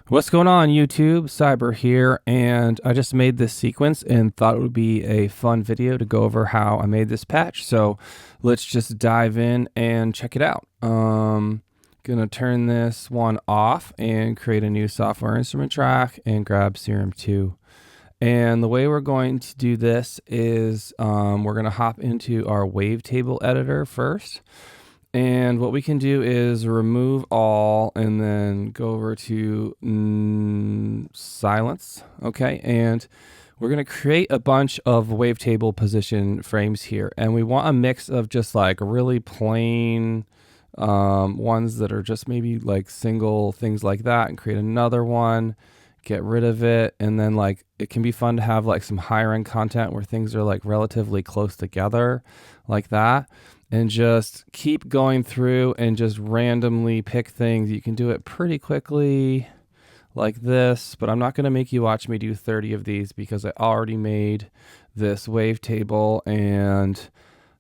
What's going on, YouTube? Cyber here, and I just made this sequence and thought it would be a fun video to go over how I made this patch. So let's just dive in and check it out. Gonna turn this one off and create a new software instrument track and grab Serum 2. And the way we're going to do this is we're gonna hop into our Wavetable Editor first. And what we can do is remove all and then go over to silence. Okay, and we're going to create a bunch of wavetable position frames here. And we want a mix of just like really plain ones that are just maybe like single things like that, and create another one, get rid of it. And then like it can be fun to have like some higher end content where things are like relatively close together like that. And just keep going through and just randomly pick things. You can do it pretty quickly like this, but I'm not going to make you watch me do 30 of these because I already made this wavetable and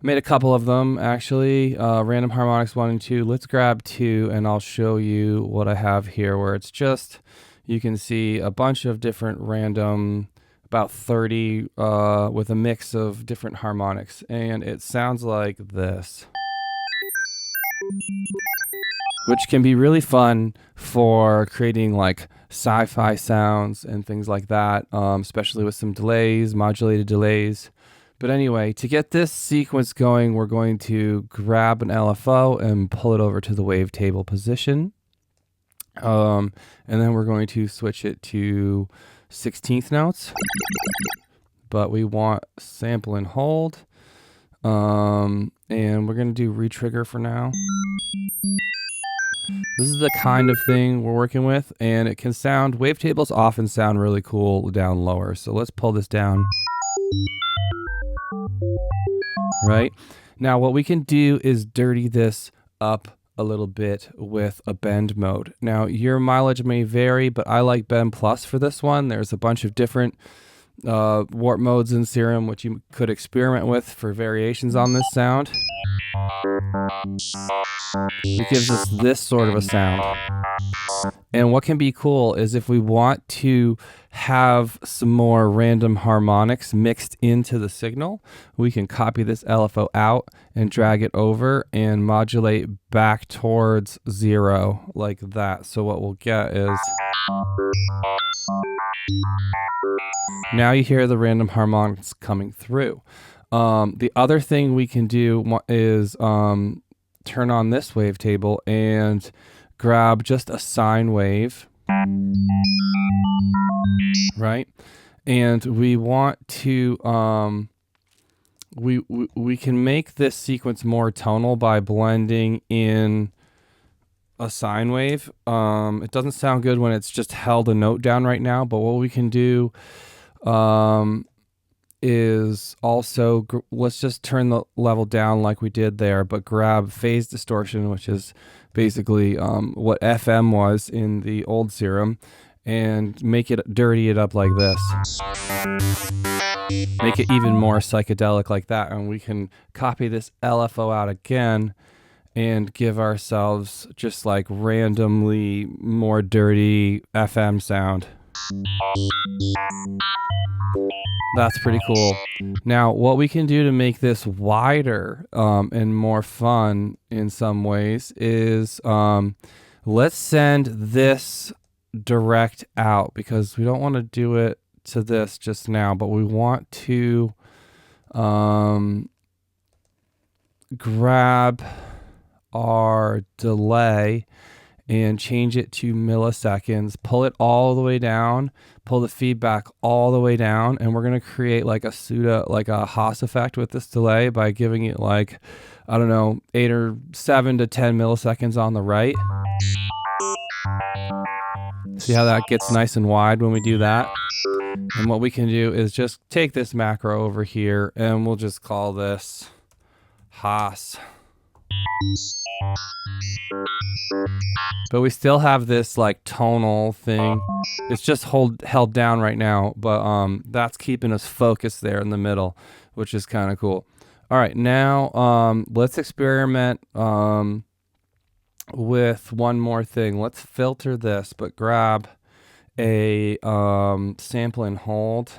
I made a couple of them actually. Random harmonics 1 and 2. Let's grab 2 and I'll show you what I have here, where it's just, you can see a bunch of different random, about 30 with a mix of different harmonics, and it sounds like this, which can be really fun for creating like sci-fi sounds and things like that, especially with some delays, modulated delays. But anyway, to get this sequence going, we're going to grab an LFO and pull it over to the wavetable position, and then we're going to switch it to 16th notes, but we want sample and hold, and we're going to do retrigger for now. This is the kind of thing we're working with, and it can sound, wavetables often sound really cool down lower, so let's pull this down. Right now what we can do is dirty this up a little bit with a bend mode. Now your mileage may vary, but I like bend plus for this one. There's a bunch of different warp modes in Serum which you could experiment with for variations on this sound. It gives us this sort of a sound. And what can be cool is if we want to have some more random harmonics mixed into the signal, we can copy this LFO out and drag it over and modulate back towards 0 like that. So what we'll get is, now you hear the random harmonics coming through. The other thing we can do is turn on this wavetable and grab just a sine wave, right? And we want to we can make this sequence more tonal by blending in a sine wave. It doesn't sound good when it's just held a note down right now, but what we can do is also, let's just turn the level down like we did there, but grab phase distortion, which is basically what FM was in the old Serum, and make it, dirty it up like this. Make it even more psychedelic like that, and we can copy this LFO out again and give ourselves just like randomly more dirty FM sound. That's pretty cool. Now, what we can do to make this wider and more fun in some ways is let's send this direct out, because we don't want to do it to this just now, but we want to grab our delay and change it to milliseconds, pull it all the way down, pull the feedback all the way down, and we're gonna create like a pseudo, like a Haas effect with this delay by giving it like, I don't know, 8 or 7 to 10 milliseconds on the right. See how that gets nice and wide when we do that? And what we can do is just take this macro over here and we'll just call this Haas. But we still have this like tonal thing. It's just held down right now, but that's keeping us focused there in the middle, which is kind of cool. All right, now let's experiment with one more thing. Let's filter this, but grab a sample and hold.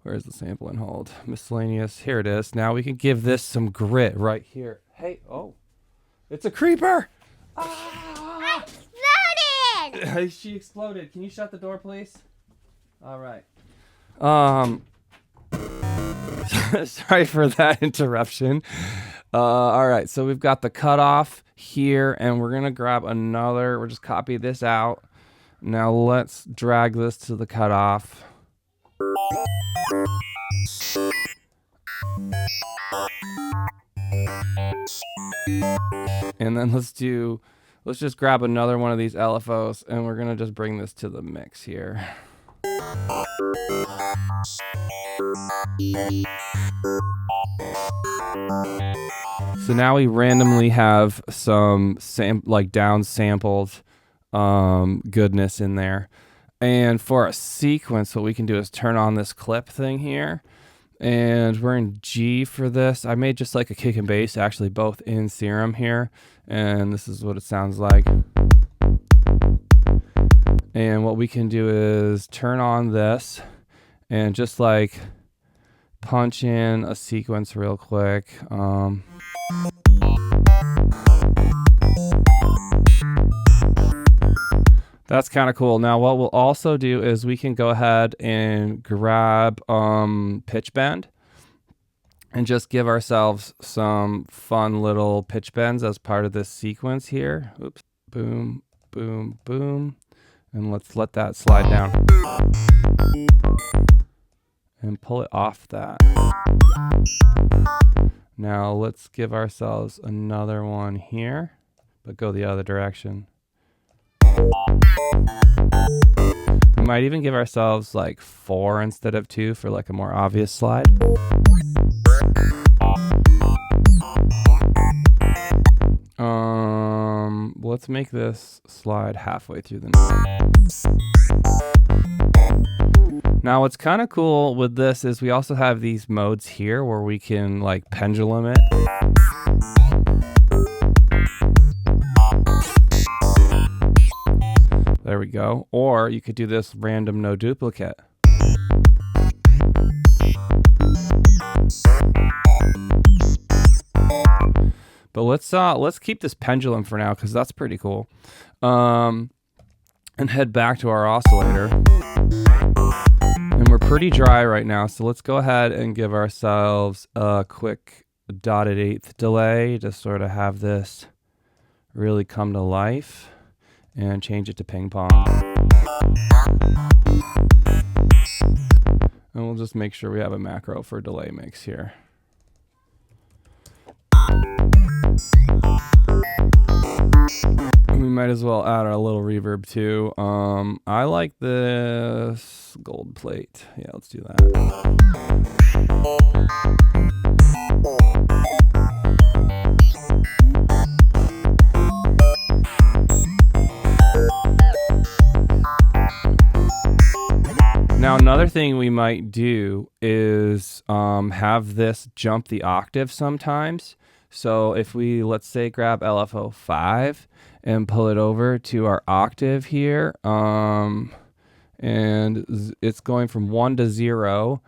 Where's the sample and hold? Miscellaneous. Here it is. Now we can give this some grit right here. Hey, oh, it's a creeper. Ah! Exploded! She exploded. Can you shut the door, please? All right. Sorry for that interruption. All right, so we've got the cutoff here, and we're gonna grab another. We'll just copy this out. Now let's drag this to the cutoff. And then let's just grab another one of these LFOs, and we're gonna just bring this to the mix here. So now we randomly have some downsampled goodness in there. And for a sequence, what we can do is turn on this clip thing here. And we're in G for this. I made just like a kick and bass, actually both in Serum here. And this is what it sounds like. And what we can do is turn on this and just like punch in a sequence real quick. That's kind of cool. Now what we'll also do is we can go ahead and grab pitch bend and just give ourselves some fun little pitch bends as part of this sequence here. Oops. Boom, boom, boom. And let's let that slide down. And pull it off that. Now let's give ourselves another one here, but go the other direction. We might even give ourselves like 4 instead of 2 for like a more obvious slide. Let's make this slide halfway through the note. Now what's kind of cool with this is we also have these modes here where we can like pendulum it. There we go. Or you could do this random no duplicate. But let's keep this pendulum for now because that's pretty cool. And head back to our oscillator. And we're pretty dry right now, so let's go ahead and give ourselves a quick dotted eighth delay to sort of have this really come to life. And change it to ping pong. And we'll just make sure we have a macro for delay mix here. We might as well add a little reverb too. I like this gold plate. Yeah, let's do that. Now another thing we might do is have this jump the octave sometimes. So if we, let's say, grab LFO 5 and pull it over to our octave here, and it's going from 1 to 0,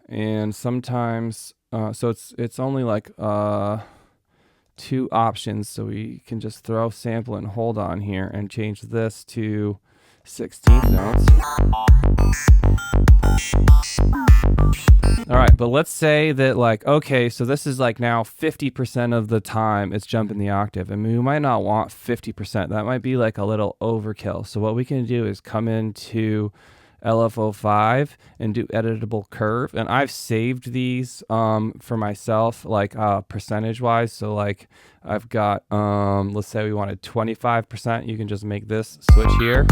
and sometimes, so it's only like 2 options, so we can just throw sample and hold on here and change this to 16th notes. All right, but let's say that like, okay, so this is like now 50% of the time it's jumping the octave. I mean, we might not want 50%. That might be like a little overkill. So what we can do is come into LFO 5 and do editable curve. And I've saved these for myself, like percentage wise. So like I've got, let's say we wanted 25%. You can just make this switch here.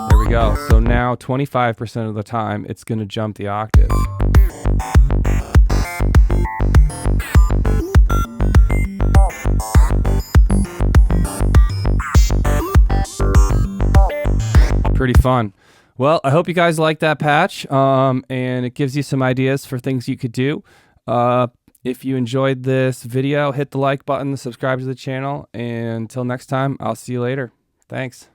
There we go. So now 25% of the time it's going to jump the octave. pretty fun. Well, I hope you guys like that patch, and it gives you some ideas for things you could do. If you enjoyed this video, hit the like button, subscribe to the channel, and until next time, I'll see you later. Thanks.